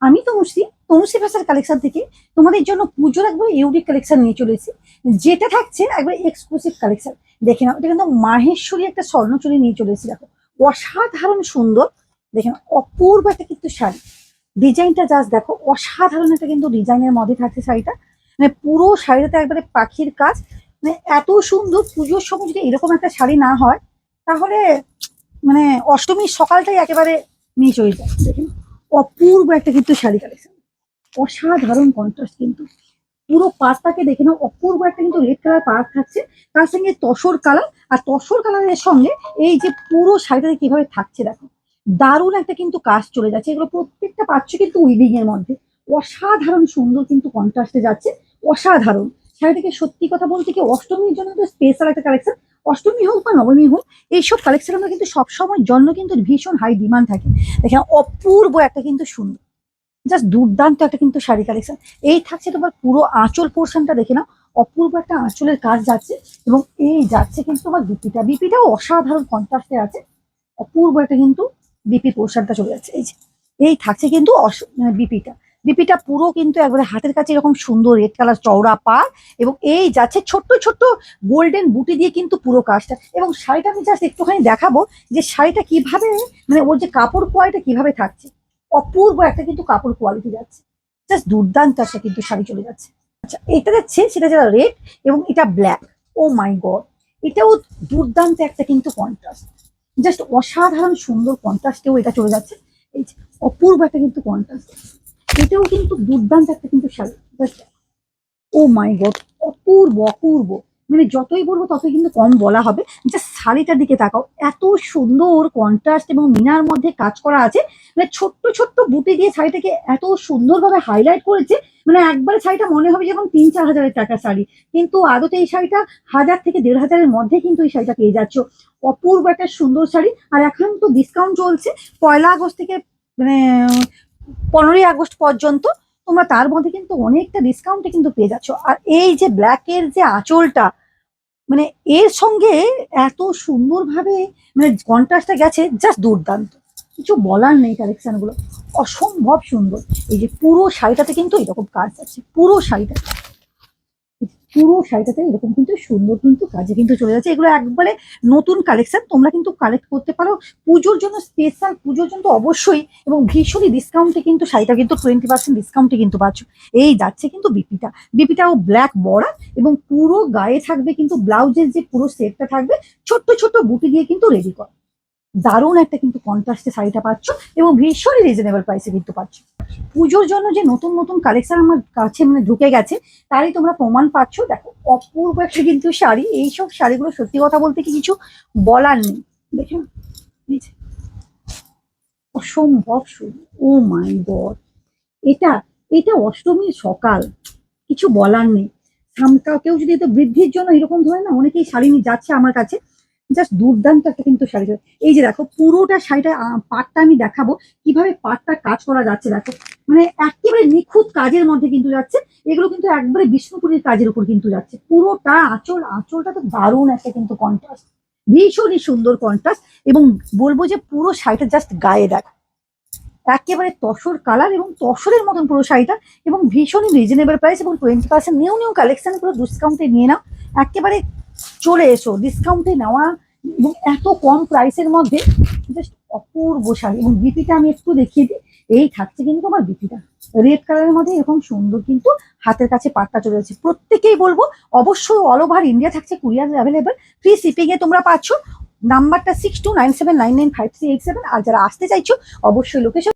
আমি তনুশ্রী ভাষার কালেকশন থেকে তোমাদের জন্য পুজোর একবার ইউনিক কালেকশন নিয়ে চলে এসেছি, যেটা থাকছে একবার এক্সক্লুসিভ কালেকশন। দেখে নাও, এটা কিন্তু মাহেশ্বরী একটা স্বর্ণচুরি নিয়ে চলে এসেছি। দেখো, অসাধারণ সুন্দর। দেখে নাও, অপূর্ব একটা কিন্তু শাড়ি। ডিজাইনটা জাস্ট দেখো, অসাধারণ একটা কিন্তু ডিজাইনের মধ্যে থাকছে শাড়িটা। মানে পুরো শাড়িটাতে একবারে পাখির কাজ। মানে এত সুন্দর, পুজোর সময় যদি এরকম একটা শাড়ি না হয় তাহলে মানে অষ্টমীর সকালটাই একেবারে নিয়ে চলে যায়। দেখেন, অপূর্ব একটা কিন্তু শাড়ি কালেকশন, অসাধারণ কন্ট্রাস্ট কিন্তু। পুরো পাড়টাকে দেখে নাও, অপূর্ব একটা কিন্তু রেড কালার পাড় থাকছে, তার সঙ্গে তসর কালার। আর তসর কালারের সঙ্গে এই যে পুরো শাড়িটাতে কিভাবে থাকছে দেখো, দারুণ একটা কিন্তু কাজ চলে যাচ্ছে। এগুলো প্রত্যেকটা পাচ্ছ কিন্তু উইভিং এর মধ্যে। অসাধারণ সুন্দর কিন্তু কন্ট্রাস্টে যাচ্ছে, অসাধারণ। শাড়িটাকে সত্যি কথা বলতে কি, অষ্টমীর জন্য তো স্পেশাল একটা কালেকশন। অষ্টমী হোক বা নবমী হোক, এইসব কালেকশন আমরা কিন্তু সবসময় জন্য কিন্তু ভীষণ হাই ডিমান্ড থাকে। দেখেন, অপূর্ব একটা কিন্তু সুন্দর, জাস্ট দুর্দান্ত একটা কিন্তু শাড়ি কালেকশন। এই থাকছে তোমার পুরো আঁচল পোর্শনটা, দেখে নাও, অপূর্ব একটা আঁচলের কাজ যাচ্ছে। এবং এই যাচ্ছে কিন্তু তোমার বিপিটাও অসাধারণ কন্ট্রাস্টে আছে। অপূর্ব একটা কিন্তু বিপি পোর্শনটা চলে যাচ্ছে। এই যে এই থাকছে কিন্তু বিপিটা বিপিটা পুরো কিন্তু একবারে হাতের কাছে এরকম সুন্দর রেড কালার চওড়া পাড়। এবং এই যাচ্ছে ছোট্ট ছোট্ট গোল্ডেন বুটি দিয়ে কিন্তু পুরো কাজটা। এবং শাড়িটা আমি জাস্ট একটুখানি দেখাবো যে শাড়িটা কিভাবে, মানে ওর যে কাপড় কোয়ালিটি কিভাবে থাকছে। অপূর্ব একটা কিন্তু কাপড় কোয়ালিটি যাচ্ছে, জাস্ট দুর্দান্ত একটা কিন্তু শাড়ি চলে যাচ্ছে। আচ্ছা, এটা যাচ্ছে সেটা যারা রেড এবং এটা ব্ল্যাক। ও মাই গড, এটাও দুর্দান্ত একটা কিন্তু কন্ট্রাস্ট, জাস্ট অসাধারণ সুন্দর কন্ট্রাস্টেও এটা চলে যাচ্ছে। এই যে অপূর্ব একটা কিন্তু কন্ট্রাস্ট, এটাও কিন্তু দুর্দান্ত একটা কিন্তু শাড়ি। ও মাই গড, অপূর্ব অপূর্ব। মানে যতই বলবো ততই কিন্তু কম বলা হবে। জাস্ট শাড়িটার দিকে তাকাও, এত সুন্দর কন্ট্রাস্ট এবং মিনার মধ্যে কাজ করা আছে। মানে ছোট্ট ছোট্ট বুটি দিয়ে শাড়িটাকে এত সুন্দরভাবে হাইলাইট করেছে। মানে একবারে শাড়িটা মনে হবে যেমন 3-4 হাজারের টাকার শাড়ি, কিন্তু আদতে এই শাড়িটা 1000 থেকে 1500-এর মধ্যে কিন্তু এই শাড়িটা পেয়ে যাচ্ছ। অপূর্ব একটা সুন্দর শাড়ি। আর এখন তো ডিসকাউন্ট চলছে 1 আগস্ট থেকে, মানে 15 আগস্ট পর্যন্ত। তোমরা তার মধ্যে কিন্তু অনেকটা ডিসকাউন্টে কিন্তু পেয়ে যাচ্ছ। আর এই যে ব্ল্যাকের যে আঁচলটা, মানে এর সঙ্গে এত সুন্দরভাবে মানে কন্ট্রাস্টটা গেছে, জাস্ট দুর্দান্ত। কিছু বলার নেই, কালেকশন গুলো অসম্ভব সুন্দর। এই যে পুরো শাড়িটাতে কিন্তু এরকম কাজ আছে, পুরো শাড়িটাতে এরকম কিন্তু সুন্দর কিন্তু কাজে কিন্তু চলে যাচ্ছে। এগুলো একবারে নতুন কালেকশন, তোমরা কিন্তু কালেক্ট করতে পারো পুজোর জন্য, স্পেশাল পুজোর জন্য তো অবশ্যই। এবং ভীষণই ডিসকাউন্টে কিন্তু শাড়িটা কিন্তু 20% ডিসকাউন্টে কিন্তু পাচ্ছ। এই যাচ্ছে কিন্তু বিপিটাও ব্ল্যাক বর্ডার। এবং পুরো গায়ে থাকবে কিন্তু ব্লাউজের যে পুরো সেটটা থাকবে ছোট্ট ছোট্ট বুটি দিয়ে কিন্তু রেডি করা। দারুণ একটা কিন্তু কন্ট্রাস্টে শাড়িটা পাচ্ছ এবং ভীষণই রিজনেবল প্রাইসে কিন্তু পাচ্ছ। পুজোর জন্য যে নতুন নতুন কালেকশন আমার কাছে মানে ঢুকে গেছে, তারই তোমরা প্রমাণ পাচ্ছ। দেখো, অপূর্ব একটা কিন্তু শাড়ি। এইসব শাড়িগুলো সত্যি কথা বলতে কি কিছু বলার নেই। দেখুন, এই যে অসম্ভব সুন্দর। ও মাই গড, এটা এটা অষ্টমীর সকাল, কিছু বলার নেই। কেউ যদি এটা বৃদ্ধির জন্য এরকম ধরে না, অনেকেই শাড়ি নিয়ে যাচ্ছে আমার কাছে। জাস্ট দুর্দান্ত একটা কিন্তু শাড়ি। এই যে দেখো, পুরোটা শাড়িটা পাটটা আমি দেখাবো কিভাবে পাটটা কাজ করা যাচ্ছে। দেখো, মানে একেবারে নিখুঁত কাজের মধ্যে কিন্তু যাচ্ছে। এগুলো কিন্তু একবারে বিষ্ণুপুরের কাজের উপর কিন্তু যাচ্ছে। পুরোটা আঁচলটা তো দারুণ একটা কিন্তু কন্ট্রাস্ট, ভীষণই সুন্দর কন্ট্রাস্ট। এবং বলবো যে পুরো শাড়িটা জাস্ট গায়ে দেখো, একেবারে তসর কালার এবং তসরের মতন পুরো শাড়িটা। এবং ভীষণই রিজনেবল প্রাইস এবং 20% নিউ নিউ কালেকশন পুরো ডিসকাউন্টে নিয়ে নাও। একেবারে চলে এসো ডিসকাউন্টে নেওয়া এবং এত কম প্রাইসের মধ্যে। জাস্ট অপূর্ব শাড়ি। এবং বিপিটা আমি একটু দেখিয়ে দিই। এই থাকছে কিন্তু আমার বিপিটা রেড কালারের মধ্যে এরকম সুন্দর কিন্তু হাতের কাছে পাটটা চলে যাচ্ছে। প্রত্যেকেই বলবো অবশ্যই অল ওভার ইন্ডিয়া থাকছে কুরিয়ার অ্যাভেলেবেল, ফ্রি শিপিং এ তোমরা পাচ্ছ। নাম্বারটা 6297995387। আর যারা আসতে চাইছো অবশ্যই লোকেশন